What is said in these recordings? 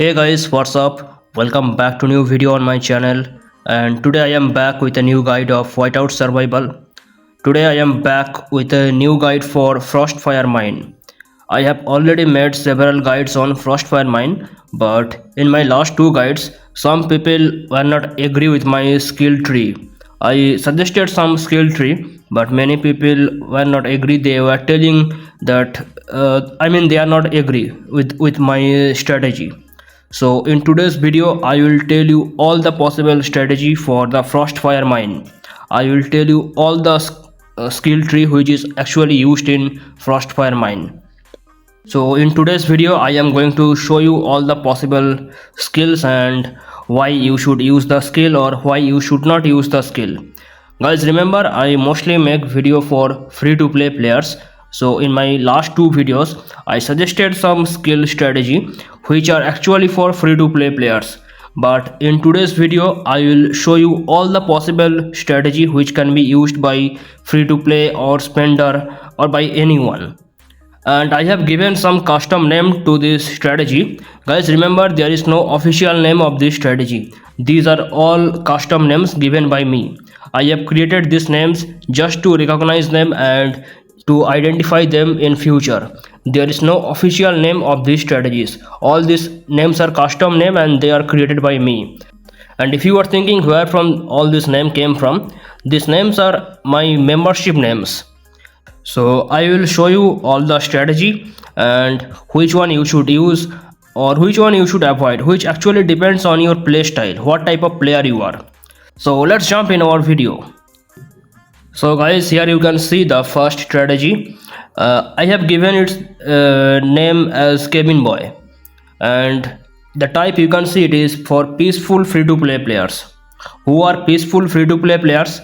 Hey guys, what's up? Welcome back to new video on my channel, and today I am back with a new guide of Whiteout Survival. Today I am back with a new guide for Frostfire mine. I have already made several guides on Frostfire mine, but in my last two guides some people were not agree with my skill tree. I suggested some skill tree, but many people were not agree. They were telling that they are not agree with my strategy. So in today's video I will tell you all the possible strategy for the Frostfire mine. I will tell you all the skill tree which is actually used in Frostfire mine. So in today's video I am going to show you all the possible skills and why you should use the skill or why you should not use the skill. Guys, remember I mostly make video for free to play players. So in my last two videos I suggested some skill strategy which are actually for free to play players, but in today's video I will show you all the possible strategy which can be used by free to play or spender or by anyone. And I have given some custom name to this strategy. Guys, remember there is no official name of this strategy. These are all custom names given by me. I have created these names just to recognize them and to identify them in future. There is no official name of these strategies. All these names are custom name and they are created by me. And if you are thinking where from all this name came from, these names are my membership names. So I will show you all the strategy and which one you should use or which one you should avoid, which actually depends on your play style, what type of player you are. So let's jump in our video. So guys, here you can see the first strategy. I have given its name as cabin boy, and the type you can see it is for peaceful free to play players. Who are peaceful free to play players?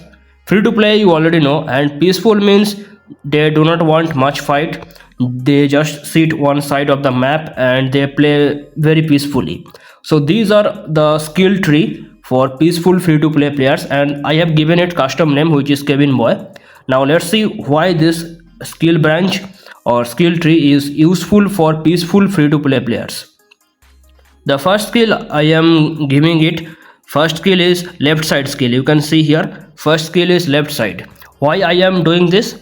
Free to play you already know, and peaceful means they do not want much fight. They just sit one side of the map and they play very peacefully. So these are the skill tree for peaceful free to play players, and I have given it custom name which is cabin boy. Now let's see why this skill branch or skill tree is useful for peaceful free to play players. The first skill I am giving it, first skill is left side skill. You can see here first skill is left side. Why I am doing this?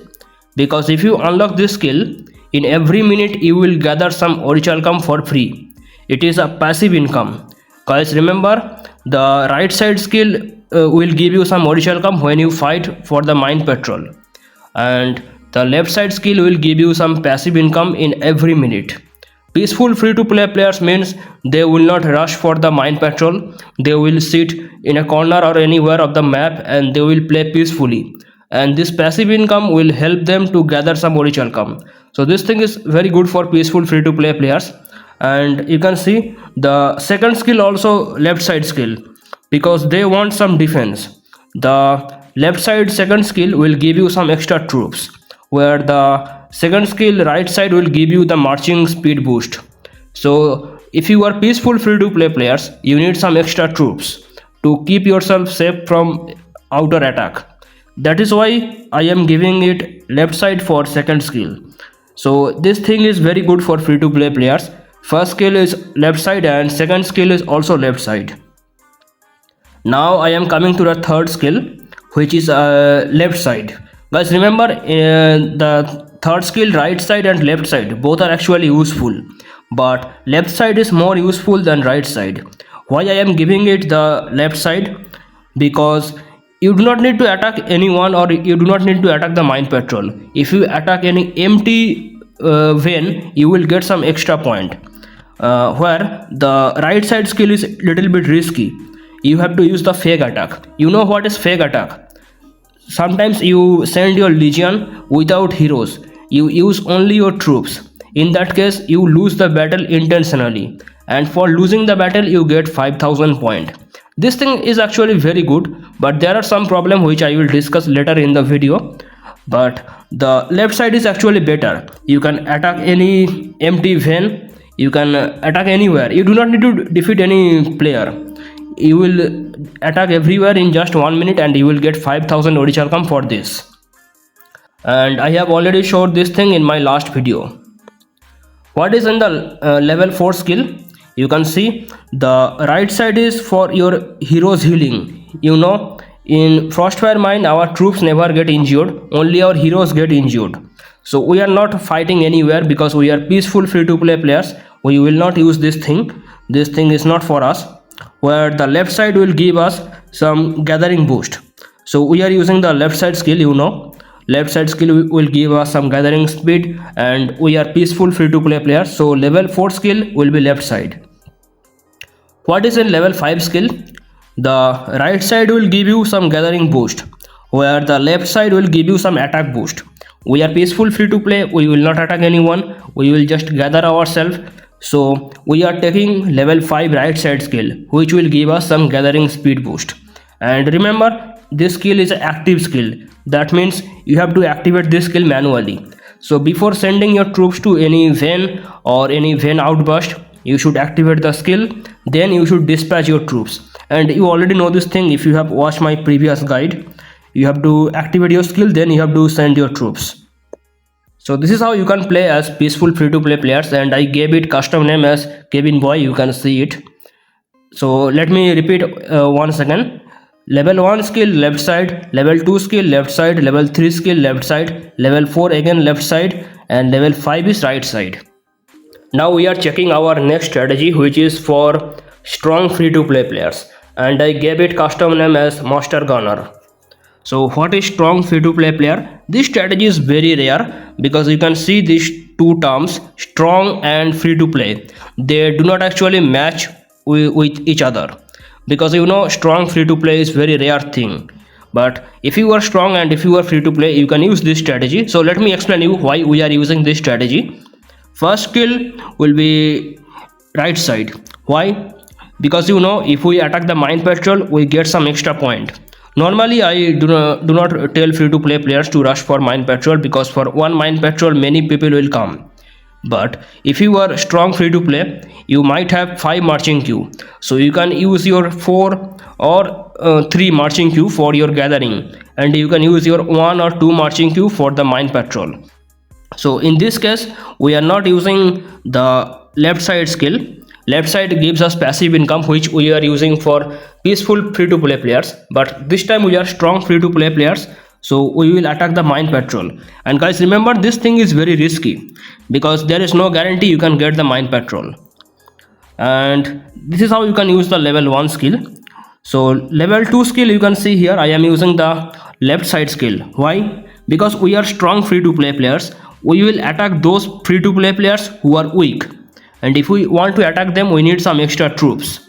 Because if you unlock this skill, in every minute you will gather some orichalcum for free. It is a passive income. Guys, remember the right side skill will give you some orichalcum when you fight for the mine patrol, and the left side skill will give you some passive income in every minute. Peaceful free to play players means they will not rush for the mine patrol. They will sit in a corner or anywhere of the map and they will play peacefully, and this passive income will help them to gather some orichalcum. So this thing is very good for peaceful free to play players. And you can see the second skill also left side skill, because they want some defense. The left side second skill will give you some extra troops, where the second skill right side will give you the marching speed boost. So if you are peaceful free to play players, you need some extra troops to keep yourself safe from outer attack. That is why I am giving it left side for second skill. So this thing is very good for free to play players. First skill is left side and second skill is also left side. Now I am coming to the third skill, which is left side. Guys, remember the third skill right side and left side both are actually useful, but left side is more useful than right side. Why I am giving it the left side? Because you do not need to attack anyone or you do not need to attack the mine patrol. If you attack any empty vein, you will get some extra point. Where the right side skill is little bit risky. You have to use the fake attack. You know what is fake attack? Sometimes you send your legion without heroes. You use only your troops. In that case, you lose the battle intentionally, and for losing the battle you get 5000 point. This thing is actually very good, but there are some problems which I will discuss later in the video. But the left side is actually better. You can attack any empty vein. You can attack anywhere. You do not need to defeat any player. You will attack everywhere in just 1 minute and you will get 5000 orichalcum for this. And I have already showed this thing in my last video. What is in the level 4 skill? You can see the right side is for your heroes healing. You know, in Frostfire mine our troops never get injured, only our heroes get injured. So we are not fighting anywhere because we are peaceful free to play players. We will not use this thing. This thing is not for us. Where the left side will give us some gathering boost. So we are using the left side skill, you know. Left side skill will give us some gathering speed, and we are peaceful free to play players. So level 4 skill will be left side. What is in level 5 skill? The right side will give you some gathering boost, where the left side will give you some attack boost. We are peaceful free to play, we will not attack anyone, we will just gather ourselves. So we are taking level 5 right side skill, which will give us some gathering speed boost. And remember, this skill is an active skill. That means you have to activate this skill manually. So before sending your troops to any vein or any vein outburst, you should activate the skill, then you should dispatch your troops. And you already know this thing if you have watched my previous guide. You have to activate your skill, then you have to send your troops. So this is how you can play as peaceful free to play players, and I gave it custom name as Kevin Boy. You can see it. So let me repeat once again. Level 1 skill left side, level 2 skill left side, level 3 skill left side, level 4 again left side, and level 5 is right side. Now we are checking our next strategy, which is for strong free to play players, and I gave it custom name as Master Gunner. So what is strong free to play player? This strategy is very rare because you can see these two terms, strong and free to play. They do not actually match with each other, because you know strong free to play is very rare thing. But if you are strong and if you are free to play, you can use this strategy. So let me explain you why we are using this strategy. First skill will be right side. Why? Because you know, if we attack the mine patrol, we get some extra point. Normally I do not tell free to play players to rush for mine patrol, because for one mine patrol many people will come. But if you are strong free to play, you might have 5 marching queue, so you can use your 4 or 3 marching queue for your gathering, and you can use your 1 or 2 marching queue for the mine patrol. So in this case we are not using the left side skill. Left side gives us passive income, which we are using for peaceful free to play players, but this time we are strong free to play players, so we will attack the mine patrol. And guys, remember, this thing is very risky because there is no guarantee you can get the mine patrol. And this is how you can use the level 1 skill. So level 2 skill, you can see here I am using the left side skill. Why? Because we are strong free to play players, we will attack those free to play players who are weak, and if we want to attack them we need some extra troops.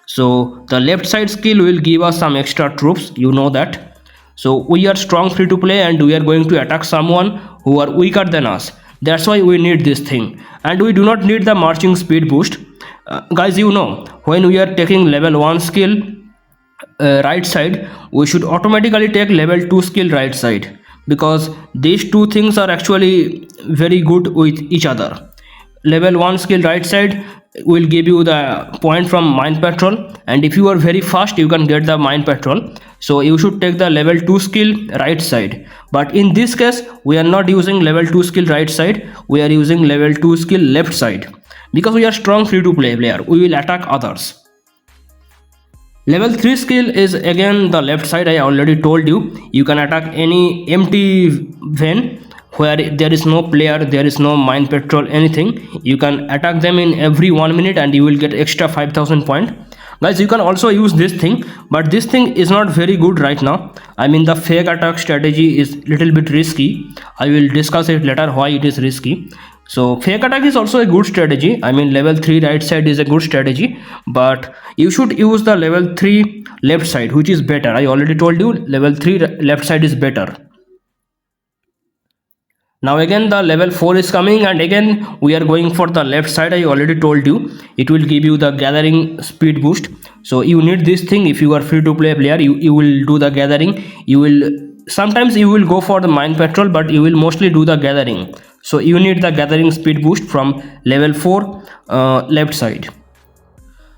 So the left side skill will give us some extra troops, you know that. So we are strong free to play and we are going to attack someone who are weaker than us. That's why we need this thing, and we do not need the marching speed boost. Guys, you know, when we are taking level 1 skill right side, we should automatically take level 2 skill right side, because these two things are actually very good with each other. Level 1 skill right side will give you the point from mine patrol, and if you are very fast you can get the mine patrol, so you should take the level 2 skill right side. But in this case we are not using level 2 skill right side, we are using level 2 skill left side, because we are strong free to play player, we will attack others. Level 3 skill is again the left side. I already told you, you can attack any empty vein where there is no player, there is no mine patrol, anything. You can attack them in every 1 minute and you will get extra 5000 point. Guys, you can also use this thing, but this thing is not very good right now. I mean, the fake attack strategy is little bit risky. I will discuss it later why it is risky. So fake attack is also a good strategy. I mean, level 3 right side is a good strategy, but you should use the level 3 left side, which is better. I already told you level 3 left side is better. Now again the level 4 is coming, and again we are going for the left side. I already told you it will give you the gathering speed boost, so you need this thing. If you are free to play player, you will do the gathering. You will sometimes you will go for the mine patrol, but you will mostly do the gathering. So you need the gathering speed boost from level 4 left side.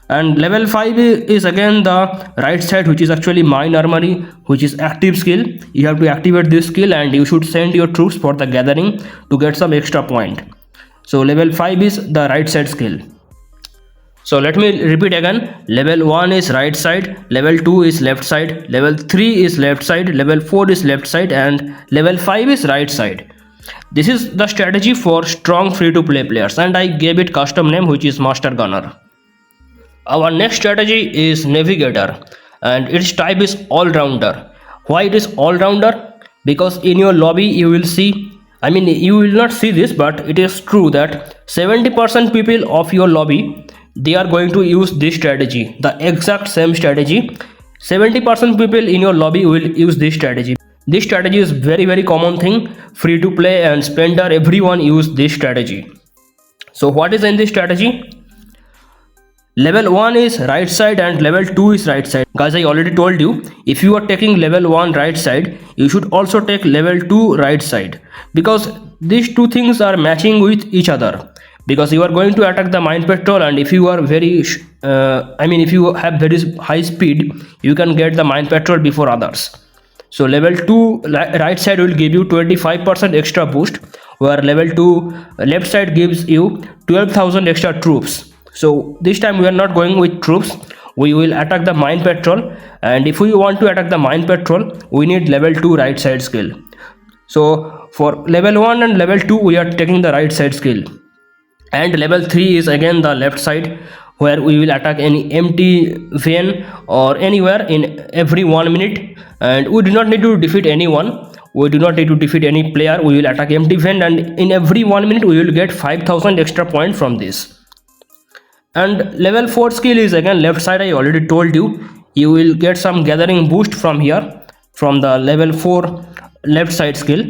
And level 5 is again the right side, which is actually mine armory, which is active skill. You have to activate this skill and you should send your troops for the gathering to get some extra point. So level 5 is the right side skill. So let me repeat again. Level 1 is right side, level 2 is left side, level 3 is left side, level 4 is left side, and level 5 is right side. This is the strategy for strong free to play players, and I gave it custom name, which is Master Gunner. Our next strategy is Navigator, and its type is Allrounder. Why it is Allrounder? Because in your lobby you will see, you will not see this, but it is true that 70% people of your lobby, they are going to use this strategy, the exact same strategy. 70% people in your lobby will use this strategy. This strategy is very common thing. Free to play and spender, everyone use this strategy. So what is in this strategy? Level 1 is right side and level 2 is right side. Guys, I already told you, if you are taking level 1 right side, you should also take level 2 right side, because these two things are matching with each other. Because you are going to attack the mine patrol, and if you are if you have very high speed, you can get the mine patrol before others. So level 2 right side will give you 25% extra boost, where level 2 left side gives you 12,000 extra troops. So this time we are not going with troops, we will attack the mine patrol, and if we want to attack the mine patrol, we need level 2 right side skill. So for level 1 and level 2 we are taking the right side skill, and level 3 is again the left side, where we will attack any empty vein or anywhere in every 1 minute, and we do not need to defeat anyone, we do not need to defeat any player, we will attack empty vein, and in every 1 minute we will get 5,000 extra points from this. And level 4 skill is again left side. I already told you, you will get some gathering boost from here, from the level 4 left side skill.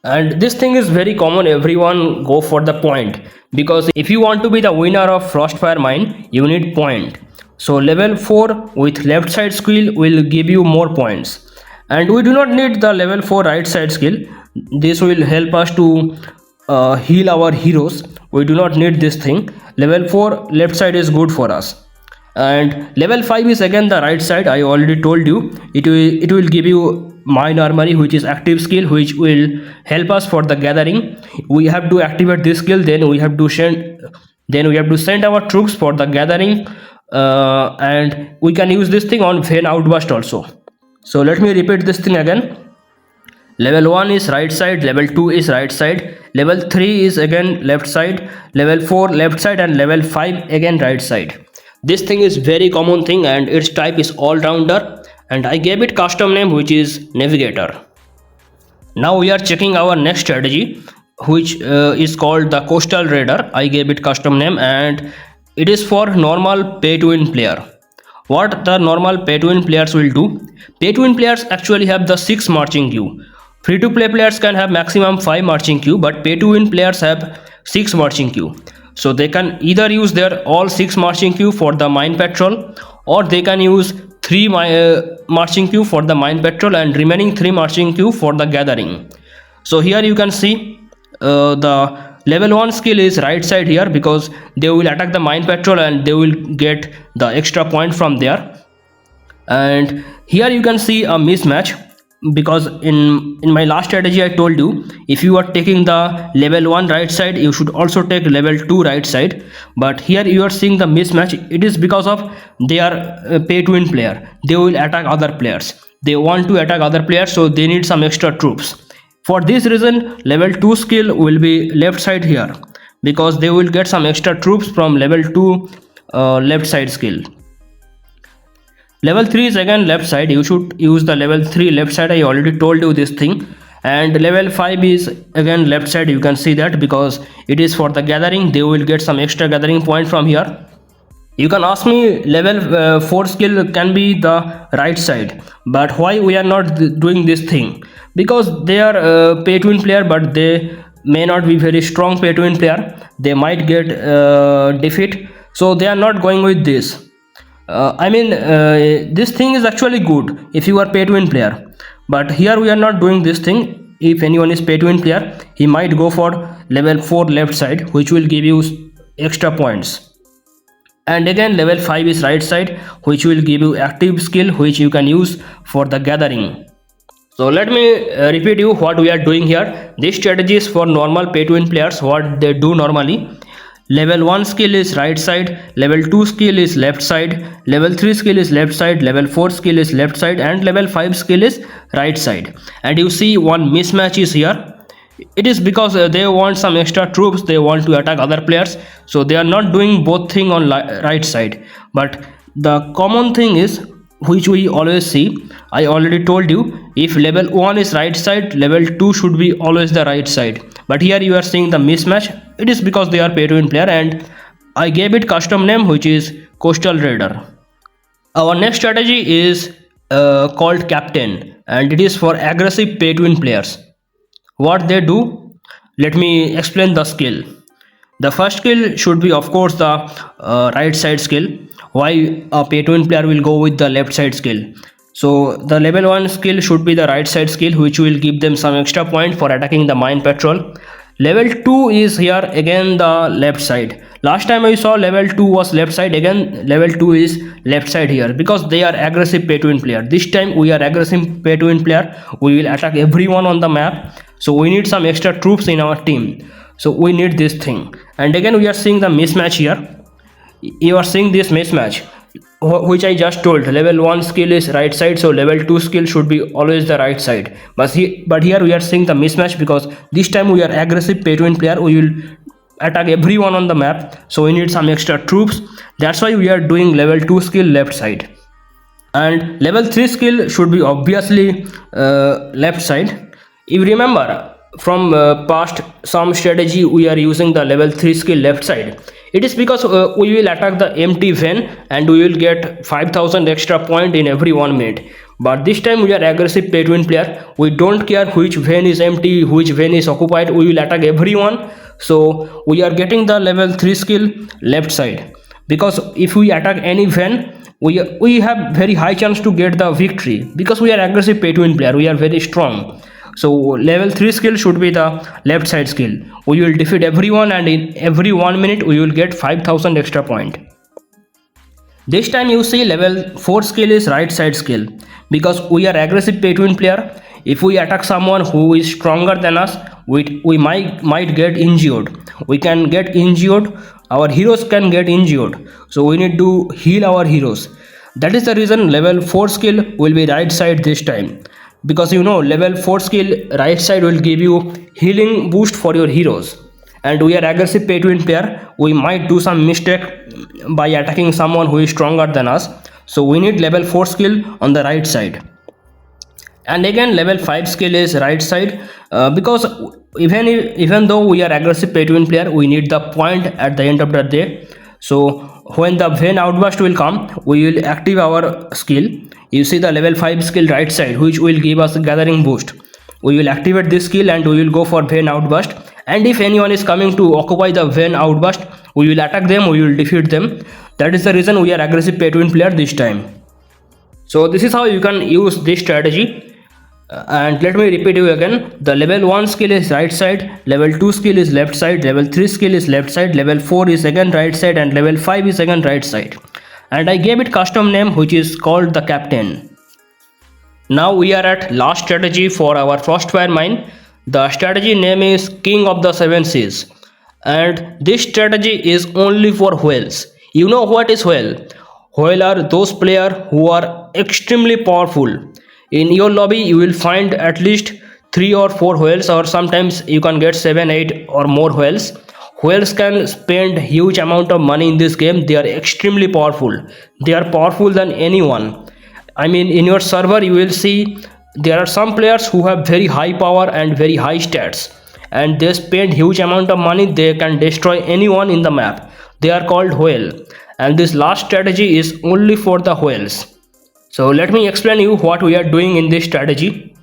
And this thing is very common, everyone go for the point, because if you want to be the winner of Frostfire mine, you need point. So level 4 with left side skill will give you more points, and we do not need the level 4 right side skill. This will help us to heal our heroes. We do not need this thing. Level 4 left side is good for us. And level 5 is again the right side. I already told you, it will give you mine armory, which is active skill, which will help us for the gathering. We have to activate this skill, then we have to send our troops for the gathering, and we can use this thing on vein outburst also. So let me repeat this thing again. Level 1 is right side, level 2 is right side, level 3 is again left side, level 4 left side, and level 5 again right side. This thing is very common thing, and its type is Allrounder, and I gave it custom name, which is Navigator. Now we are checking our next strategy, which is called the Coastal Raider. I gave it custom name, and it is for normal pay to win player. What the normal pay to win players will do? Pay to win players actually have the 6 marching queue. Free to play players can have maximum 5 marching queue, but pay to win players have 6 marching queue. So they can either use their all 6 marching queue for the mine patrol, or they can use 3 marching queue for the mine patrol, and remaining 3 marching queue for the gathering. So here you can see the level 1 skill is right side here, because they will attack the mine patrol and they will get the extra point from there. And here you can see a mismatch, because in my last strategy I told you, if you are taking the level 1 right side, you should also take level 2 right side. But here you are seeing the mismatch. It is because of they are pay to win player. They will attack other players, they want to attack other players, so they need some extra troops. For this reason, level 2 skill will be left side here, because they will get some extra troops from level 2 left side skill. Level 3 is again left side. You should use the level 3 left side. I already told you this thing. And level 5 is again left side. You can see that, because it is for the gathering. They will get some extra gathering point from here. You can ask me, level 4 skill can be the right side, but why we are not doing this thing? Because they are pay to win player, but they may not be very strong pay to win player. They might get defeat, so they are not going with this. This thing is actually good if you are pay to win player, but here we are not doing this thing. If anyone is pay to win player, he might go for level 4 left side, which will give you extra points. And again level 5 is right side, which will give you active skill, which you can use for the gathering. So let me repeat you what we are doing here. This strategy is for normal pay to win players. What they do normally, Level 1 skill is right side, level 2 skill is left side, level 3 skill is left side, level 4 skill is left side, and level 5 skill is right side. And you see one mismatch is here. It is because they want some extra troops, they want to attack other players, so they are not doing both thing on right side. But the common thing is, which we always see, I already told you, if level 1 is right side, level 2 should be always the right side. But here you are seeing the mismatch. It is because they are pay to win player, and I gave it custom name, which is Coastal Raider. Our next strategy is called Captain, and it is for aggressive pay to win players. What they do, let me explain the skill. The first skill should be, of course, the right side skill. Why a pay to win player will go with the left side skill? So the level 1 skill should be the right side skill, which will give them some extra point for attacking the mine patrol. Level 2 is here again the left side. Last time I saw level 2 was left side, again level 2 is left side here, because they are aggressive pay to win player. This time we are aggressive pay to win player. We will attack everyone on the map, so we need some extra troops in our team, so we need this thing. And again we are seeing the mismatch here. You are seeing this mismatch, which I just told. Level 1 skill is right side, so level 2 skill should be always the right side. But here we are seeing the mismatch, because this time we are aggressive pay to win player. We will attack everyone on the map, so we need some extra troops. That's why we are doing level 2 skill left side. And level 3 skill should be obviously left side. If you remember from past some strategy, we are using the level 3 skill left side. It is because we will attack the empty vein, and we will get 5000 extra point in every 1 minute. But this time we are aggressive pay to win player. We don't care which vein is empty, which vein is occupied, we will attack everyone. So we are getting the level 3 skill left side, because if we attack any vein, we have very high chance to get the victory, because we are aggressive pay to win player, we are very strong. So level 3 skill should be the left side skill. We will defeat everyone, and in every 1 minute we will get 5000 extra point. This time you see level 4 skill is right side skill, because we are aggressive pay to win player. If we attack someone who is stronger than us, we might get injured. We can get injured, our heroes can get injured, so we need to heal our heroes. That is the reason level 4 skill will be right side this time, because you know level 4 skill right side will give you healing boost for your heroes. And we are aggressive pay to win player, we might do some mistake by attacking someone who is stronger than us, so we need level 4 skill on the right side. And again level 5 skill is right side, because even though we are aggressive pay to win player, we need the point at the end of the day. So when the vein outburst will come, we will active our skill. You see the level 5 skill right side, which will give us a gathering boost. We will activate this skill and we will go for vein outburst, and if anyone is coming to occupy the vein outburst, we will attack them, we will defeat them. That is the reason we are aggressive pay to win player this time. So this is how you can use this strategy. And let me repeat you again. The level 1 skill is right side, level 2 skill is left side, level 3 skill is left side, level 4 is again right side, and level 5 is again right side. And I gave it custom name, which is called the Captain. Now we are at last strategy for our Frostfire mine. The strategy name is King of the Seven Seas, and this strategy is only for whales. You know what is whale? Whale are those players who are extremely powerful. In your lobby you will find at least 3 or 4 whales, or sometimes you can get 7, 8 or more whales. Whales can spend huge amount of money in this game. They are extremely powerful. They are powerful than anyone. I mean, in your server you will see there are some players who have very high power and very high stats, and they spend huge amount of money. They can destroy anyone in the map. They are called whale, and this last strategy is only for the whales. So let me explain you what we are doing in this strategy.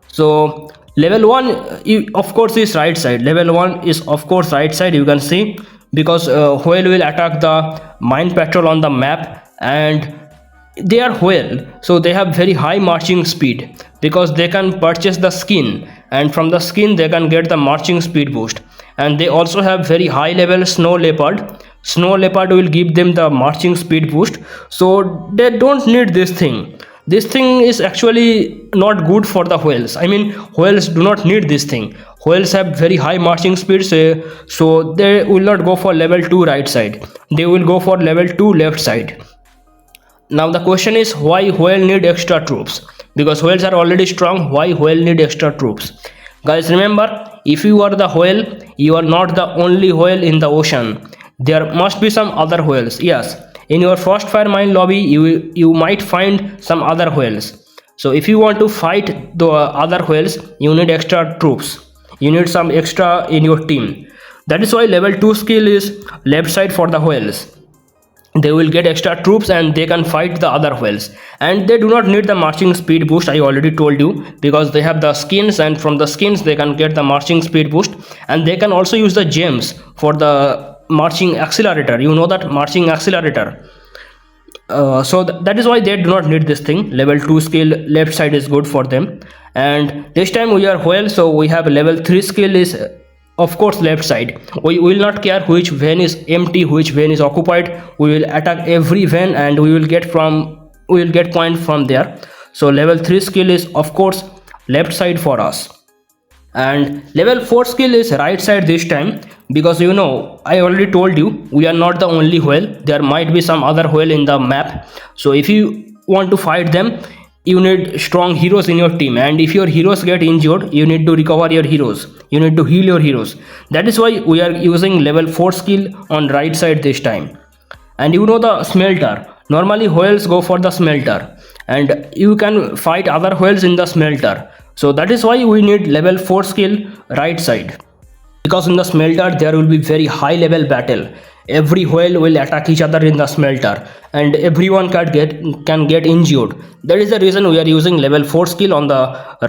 So level 1 of course is right side. Level 1 is of course right side, you can see, because whale will attack the mine patrol on the map, and they are whale, so they have very high marching speed, because they can purchase the skin, and from the skin they can get the marching speed boost. And they also have very high level snow leopard. Snow leopard will give them the marching speed boost, so they don't need this thing. This thing is actually not good for the whales. I mean, whales do not need this thing. whales have very high marching speeds, so they will not go for level 2 right side, they will go for level 2 left side. Now the question is, why whale need extra troops? Because whales are already strong, why whale need extra troops? Guys, remember, if you are the whale, you are not the only whale in the ocean. There must be some other whales. Yes, in your Frostfire mine lobby, you might find some other whales. So if you want to fight the other whales, you need extra troops. You need some extra in your team. That is why level 2 skill is left side for the whales. They will get extra troops and they can fight the other whales, and they do not need the marching speed boost, I already told you, because they have the skins, and from the skins they can get the marching speed boost, and they can also use the gems for the marching accelerator. You know that marching accelerator. So that is why they do not need this thing. Level 2 skill left side is good for them. And this time we are whale, so we have level 3 skill is of course left side. We will not care which vein is empty, which vein is occupied. We will attack every vein and we will get point from there. So level 3 skill is of course left side for us. And level 4 skill is right side this time, because you know, I already told you, we are not the only whale. There might be some other whale in the map. So if you want to fight them, you need strong heroes in your team, and if your heroes get injured, you need to recover your heroes, you need to heal your heroes. That is why we are using level 4 skill on right side this time. And you know the smelter, normally whales go for the smelter, and you can fight other whales in the smelter. So that is why we need level 4 skill right side, because in the smelter there will be very high level battle. Every whale will attack each other in the smelter, and everyone can get injured. That is the reason we are using level 4 skill on the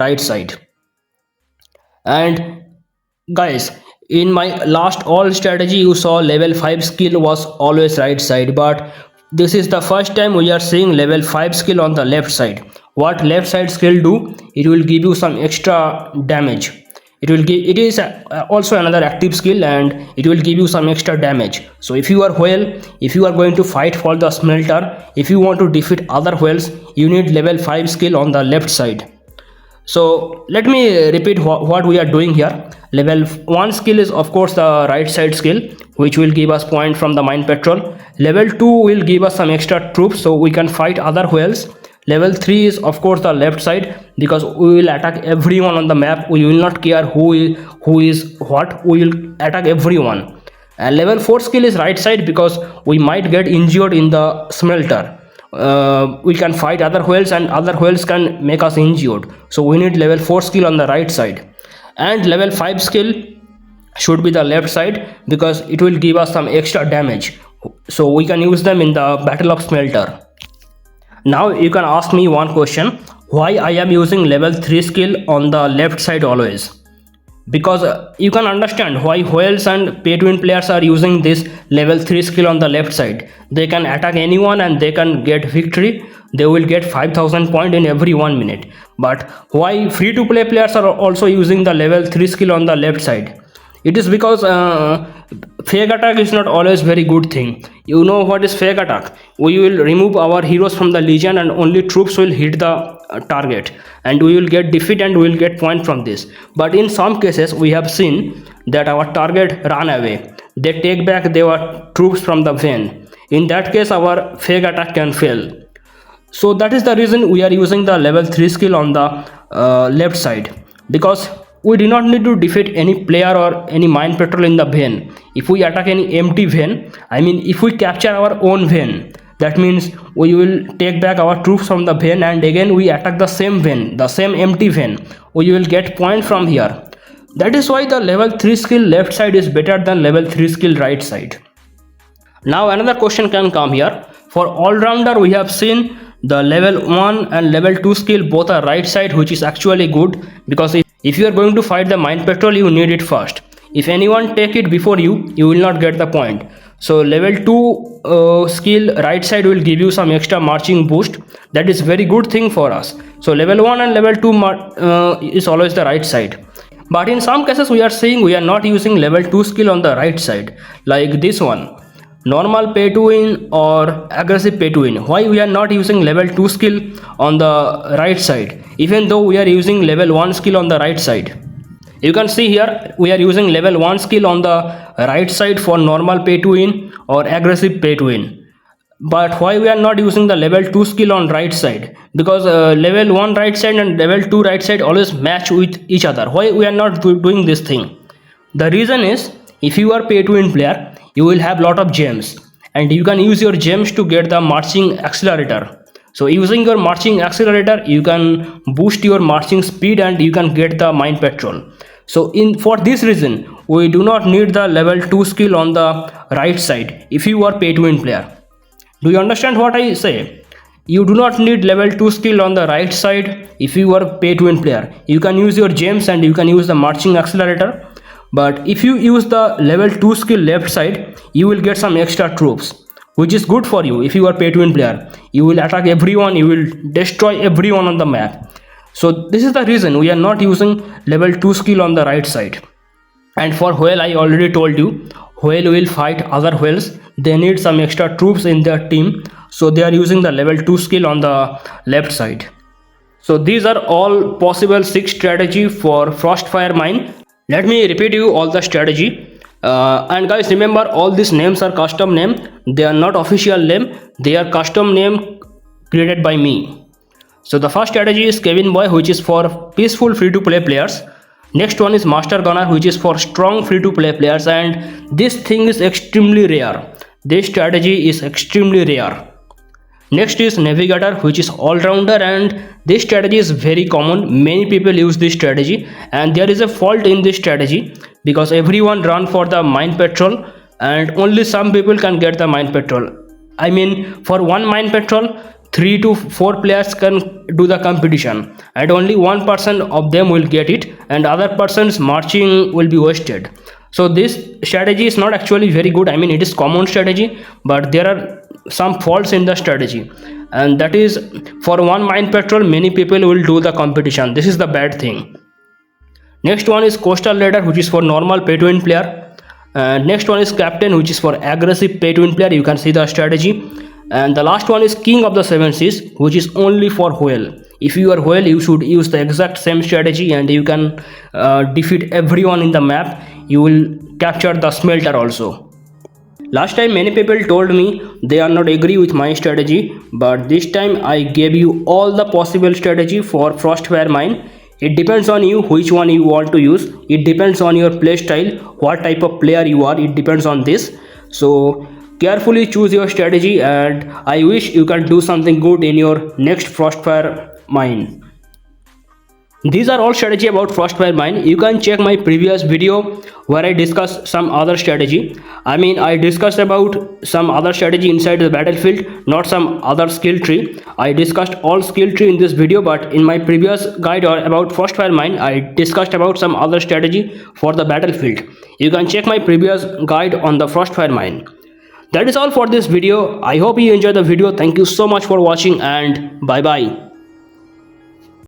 right side. And guys, in my last all strategy you saw level 5 skill was always right side, but this is the first time we are seeing level 5 skill on the left side. What left side skill do? It will give you some extra damage. It is also another active skill, and it will give you some extra damage. So if you are whale, if you are going to fight for the smelter, if you want to defeat other whales, you need level 5 skill on the left side. So let me repeat what we are doing here. Level 1 skill is of course the right side skill, which will give us point from the mine patrol. Level 2 will give us some extra troops so we can fight other whales. Level 3 is of course the left side, because we will attack everyone on the map. We will not care who is what, we will attack everyone. And level 4 skill is right side, because we might get injured in the smelter. We can fight other whales and other whales can make us injured, so we need level 4 skill on the right side. And level 5 skill should be the left side, because it will give us some extra damage, so we can use them in the battle of smelter. Now you can ask me one question, why I am using level 3 skill on the left side always? Because you can understand why whales and pay to win players are using this level 3 skill on the left side. They can attack anyone and they can get victory. They will get 5000 point in every 1 minute. But why free to play players are also using the level 3 skill on the left side? It is because fake attack is not always very good thing. You know what is fake attack? We will remove our heroes from the legion and only troops will hit the target, and we will get defeat and we will get point from this. But in some cases we have seen that our target run away, they take back their troops from the vein. In that case our fake attack can fail. So that is the reason we are using the level 3 skill on the left side, because we do not need to defeat any player or any mine patrol in the vein. If we attack any empty vein, I mean if we capture our own vein, that means we will take back our troops from the vein and again we attack the same vein, the same empty vein. We will get point from here. That is why the level 3 skill left side is better than level 3 skill right side. Now another question can come here. For Allrounder we have seen the level 1 and level 2 skill both are right side, which is actually good, because if you are going to fight the mine patrol you need it first. If anyone take it before you, you will not get the point. So level 2 skill right side will give you some extra marching boost. That is very good thing for us. So level 1 and level 2 is always the right side. But in some cases we are seeing we are not using level 2 skill on the right side, like this one, normal pay to win or aggressive pay to win. Why we are not using level 2 skill on the right side even though we are using level 1 skill on the right side? You can see here we are using level 1 skill on the right side for normal pay to win or aggressive pay to win. But why we are not using the level 2 skill on right side? Because level 1 right side and level 2 right side always match with each other. Why we are not doing this thing? The reason is, if you are pay to win player, you will have lot of gems and you can use your gems to get the marching accelerator. So using your marching accelerator, you can boost your marching speed and you can get the mine patrol. So for this reason, we do not need the level 2 skill on the right side if you are pay to win player. Do you understand what I say? You do not need level 2 skill on the right side if you are pay to win player. You can use your gems and you can use the marching accelerator. But if you use the level 2 skill left side, you will get some extra troops, which is good for you if you are pay to win player. You will attack everyone, you will destroy everyone on the map. So this is the reason we are not using level 2 skill on the right side. And for whale, I already told you, whale will fight other whales. They need some extra troops in their team, so they are using the level 2 skill on the left side. So these are all possible 6 strategy for Frostfire mine. Let me repeat you all the strategy. And guys, remember, all these names are custom name. They are not official name. They are custom name created by me. So the first strategy is Kevin Boy, which is for peaceful free-to-play players. Next one is Master Gunner, which is for strong free-to-play players, and this thing is extremely rare. This strategy is extremely rare. Next is Navigator, which is Allrounder, and this strategy is very common. Many people use this strategy, and there is a fault in this strategy because everyone run for the mine patrol and only some people can get the mine patrol. I mean, for one mine patrol, 3 to 4 players can do the competition and only one person of them will get it and other person's marching will be wasted. So this strategy is not actually very good. I mean, it is common strategy, but there are some faults in the strategy, and that is, for one mine patrol many people will do the competition. This is the bad thing. Next one is Coastal Raider, which is for normal pay to win player. Next one is Captain, which is for aggressive pay to win player. You can see the strategy. And the last one is King of the Seven Seas, which is only for whale. If you are whale, you should use the exact same strategy and you can defeat everyone in the map. You will capture the smelter also. Last time many people told me they are not agree with my strategy, but this time I gave you all the possible strategy for Frostfire mine. It depends on you which one you want to use. It depends on your play style, what type of player you are. It depends on this. So carefully choose your strategy, and I wish you can do something good in your next Frostfire mine. These are all strategy about Frostfire mine. You can check my previous video where I discuss some other strategy. I mean, I discussed about some other strategy inside the battlefield, not some other skill tree. I discussed all skill tree in this video, but in my previous guide about Frostfire mine, I discussed about some other strategy for the battlefield. You can check my previous guide on the Frostfire mine. That is all for this video. I hope you enjoyed the video. Thank you so much for watching, and bye bye.